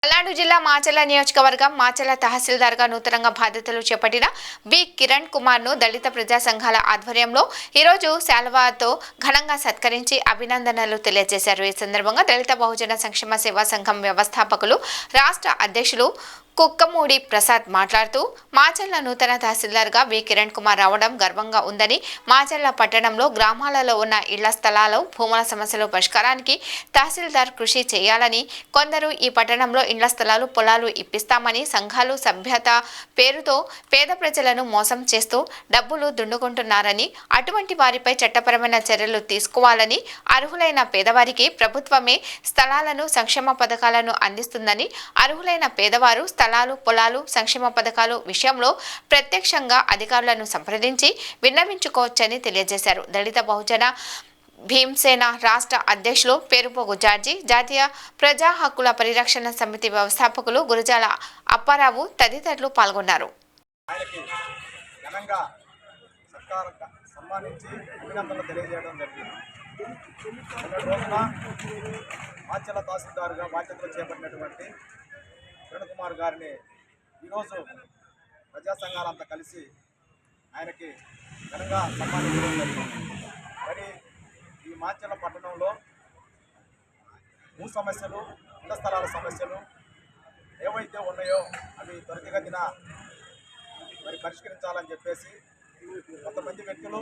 పల్నాడు జిల్లా మాచర్ల నియోజకవర్గం మాచర్ల తహసీల్దార్గా నూతనంగా బాధ్యతలు చేపట్టిన బి కిరణ్ కుమార్ను దళిత ప్రజా సంఘాల ఆధ్వర్యంలో ఈరోజు శాల్వాతో ఘనంగా సత్కరించి అభినందనలు తెలియజేశారు. ఈ సందర్భంగా దళిత బహుజన సంక్షేమ సేవా సంఘం వ్యవస్థాపకులు రాష్ట్ర అధ్యక్షులు కుక్కమూడి ప్రసాద్ మాట్లాడుతూ మాచర్ల నూతన తహసీల్దార్గా బి కిరణ్ కుమార్ రావడం గర్వంగా ఉందని, మాచర్ల పట్టణంలో గ్రామాలలో ఉన్న ఇళ్ల స్థలాలు భూముల సమస్యల పరిష్కారానికి తహసీల్దార్ కృషి చేయాలని, కొందరు ఈ పట్టణంలో ఇళ్ల స్థలాలు పొలాలు ఇప్పిస్తామని సంఘాలు సభ్యత పేరుతో పేద ప్రజలను మోసం చేస్తూ డబ్బులు దుండుకుంటున్నారని, అటువంటి వారిపై చట్టపరమైన చర్యలు తీసుకోవాలని, అర్హులైన పేదవారికి ప్రభుత్వమే స్థలాలను సంక్షేమ పథకాలను అందిస్తుందని, అర్హులైన పేదవారు స్థలాలు పొలాలు సంక్షేమ పథకాలు విషయంలో ప్రత్యక్షంగా అధికారులను సంప్రదించి విన్నవించుకోవచ్చని తెలియజేశారు. దళిత బహుజన భీమసేన రాష్ట్ర అధ్యక్షులు పేరుపోగు జార్జి, జాతీయ ప్రజా హక్కుల పరిరక్షణ సమితి వ్యవస్థాపకులు గురజాల అప్పారావు తదితరులు పాల్గొన్నారు. కిరణ్ కుమార్ గారిని ఈరోజు ప్రజా సంఘాలంతా కలిసి ఆయనకి ఘనంగా సన్మానించడం జరిగింది. మరి ఈ మాచర్ల పట్టణంలో భూ సమస్యలు, ఇళ్ల స్థలాల సమస్యలు ఏవైతే ఉన్నాయో అవి త్వరితగతిన మరి పరిష్కరించాలని చెప్పేసి కొంతమంది వ్యక్తులు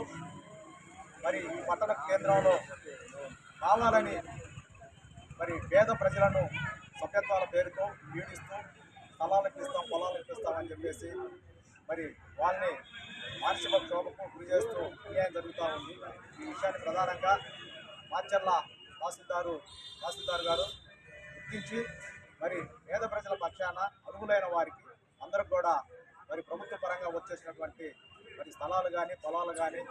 మరి ఈ పట్టణ కేంద్రంలో కావాలని మరి పేద ప్రజలను సభ్యత్వాల పేరుతో పీడిస్తూ స్థలాలకు ఇస్తాం పొలాలకు ఇప్పిస్తామని చెప్పేసి మరి వాళ్ళని మానసిక క్షోభకు గురి చేస్తూ అన్యాయం జరుగుతూ ఉంది. ఈ విషయాన్ని ప్రధానంగా మాచర్ల తహసీల్దార్ గారు గుర్తించి మరి పేద ప్రజల పక్షాన అర్హులైన వారికి అందరికి కూడా మరి ప్రభుత్వ పరంగా వచ్చేసినటువంటి మరి స్థలాలు కానీ పొలాలు కానీ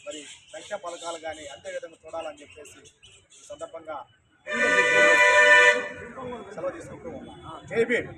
మరి సంక్షేమ పథకాలు కానీ అంతే విధంగా చూడాలని చెప్పేసి ఈ సందర్భంగా సెలవు తీసుకుంటూ ఉన్నాం. జై భీమ్.